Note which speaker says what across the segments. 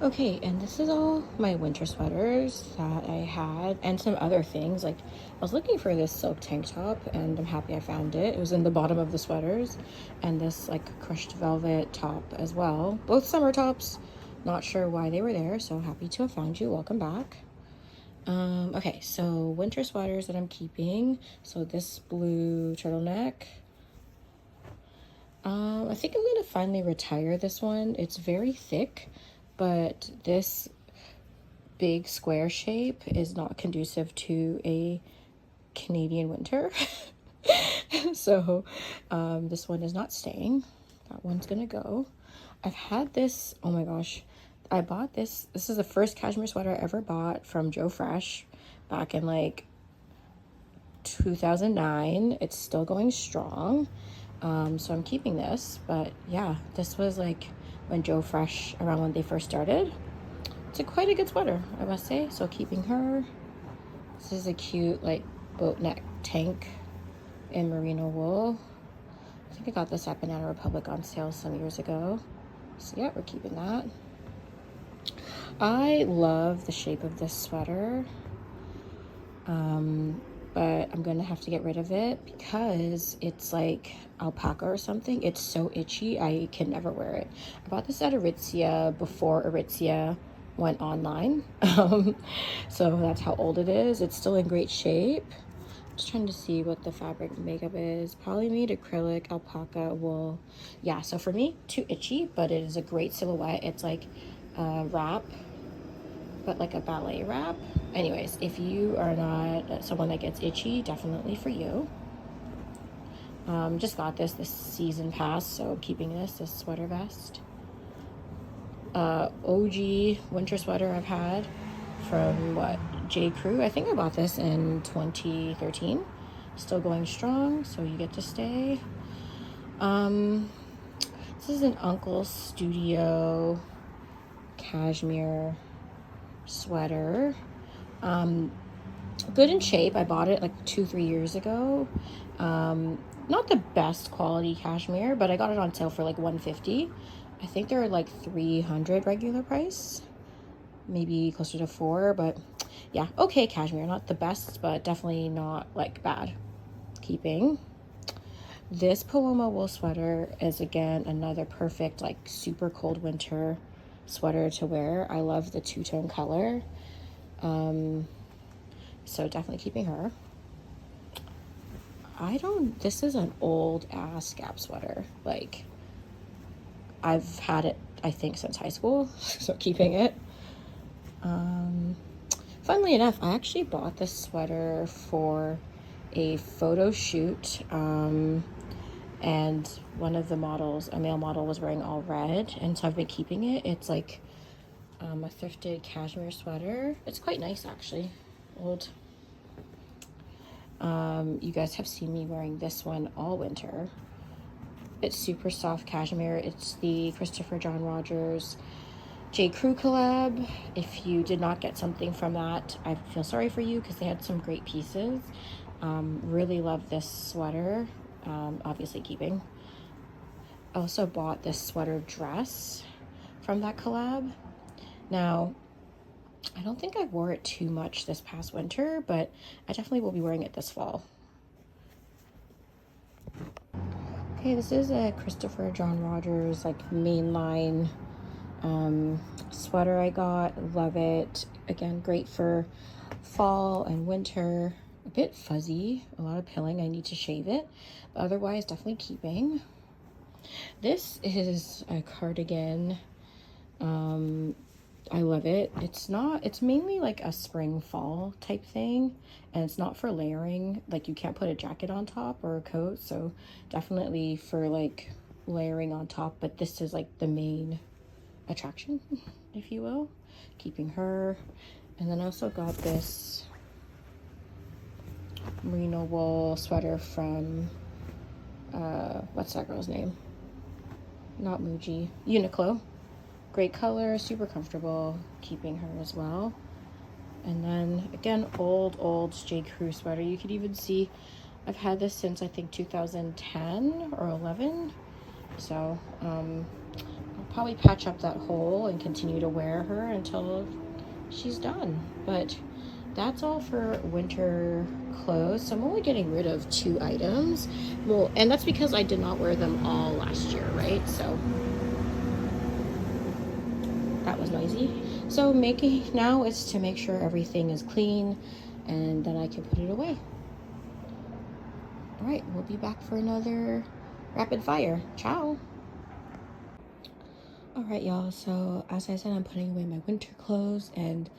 Speaker 1: Okay, and this is all my winter sweaters that I had and some other things. Like, I was looking for this silk tank top and I'm happy I found it. It was in the bottom of the sweaters, and this like crushed velvet top as well. Both summer tops. Not sure why they were there, so happy to have found you. Welcome back. Okay, so winter sweaters that I'm keeping. So this blue turtleneck. I think I'm gonna finally retire this one. It's very thick, but this big square shape is not conducive to a Canadian winter. So this one is not staying. That one's gonna go. I've had this, oh my gosh, I bought this. This is the first cashmere sweater I ever bought from Joe Fresh back in like 2009. It's still going strong. So I'm keeping this, but yeah, this was like when Joe Fresh, around when they first started. It's quite a good sweater, I must say. So keeping her. This is a cute like boat neck tank in merino wool. I think I got this at Banana Republic on sale some years ago. So yeah, we're keeping that. I love the shape of this sweater. But I'm gonna have to get rid of it because it's like alpaca or something. It's so itchy, I can never wear it. I bought this at Aritzia before Aritzia went online. So that's how old it is. It's still in great shape. Just trying to see what the fabric makeup is. Polymade, acrylic, alpaca, wool. Yeah, so for me, too itchy, but it is a great silhouette. It's like wrap, but like a ballet wrap. Anyways, if you are not someone that gets itchy, definitely for you. Just got this season pass, so keeping this sweater vest. OG winter sweater I've had from what, J. Crew. I think I bought this in 2013. Still going strong, so you get to stay. This is an Uncle Studio cashmere sweater. Good in shape. I bought it like 2-3 years ago. Not the best quality cashmere, but I got it on sale for like $150. I think they're like $300 regular price, maybe closer to $400, but yeah, okay cashmere. Not the best, but definitely not like bad. Keeping. This Paloma wool sweater is again another perfect like super cold winter sweater to wear. I love the two-tone color. So definitely keeping her. This is an old ass Gap sweater. Like, I've had it, I think, since high school, so keeping it. Funnily enough, I actually bought this sweater for a photo shoot, and one of the models, a male model, was wearing all red, and so I've been keeping it. It's like a thrifted cashmere sweater. It's quite nice, actually. Old. You guys have seen me wearing this one all winter. It's super soft cashmere. It's the Christopher John Rogers J. Crew collab. If you did not get something from that, I feel sorry for you because they had some great pieces. Really love this sweater. Obviously keeping. I also bought this sweater dress from that collab. Now, I don't think I wore it too much this past winter, but I definitely will be wearing it this fall. Okay, this is a Christopher John Rogers like mainline sweater I got. Love it. Again, great for fall and winter. A bit fuzzy, a lot of pilling. I need to shave it, but otherwise definitely keeping. This is a cardigan. I love it. It's mainly like a spring fall type thing, and it's not for layering. Like, you can't put a jacket on top or a coat, so definitely for like layering on top, but this is like the main attraction, if you will. Keeping her. And then I also got this merino wool sweater from what's that girl's name? Not Muji, Uniqlo. Great color, super comfortable. Keeping her as well. And then again, old J. Crew sweater. You could even see I've had this since I think 2010 or 11. So I'll probably patch up that hole and continue to wear her until she's done. But that's all for winter clothes. So I'm only getting rid of 2 items. Well, and that's because I did not wear them all last year, right? So that was noisy. So making now is to make sure everything is clean and then I can put it away. All right, we'll be back for another rapid fire. Ciao. All right, y'all. So as I said, I'm putting away my winter clothes, and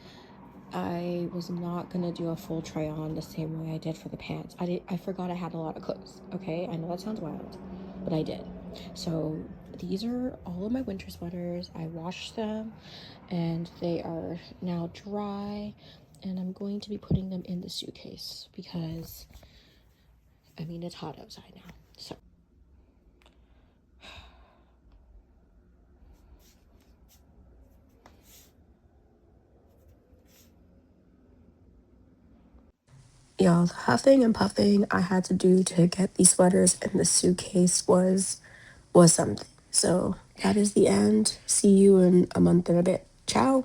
Speaker 1: I was not gonna do a full try on the same way I did for the pants. I forgot I had a lot of clothes. Okay, I know that sounds wild, but I did. So these are all of my winter sweaters. I washed them, and they are now dry. And I'm going to be putting them in the suitcase because I mean it's hot outside now. So. Y'all, the huffing and puffing I had to do to get these sweaters in the suitcase was something. So that is the end. See you in a month and a bit. Ciao.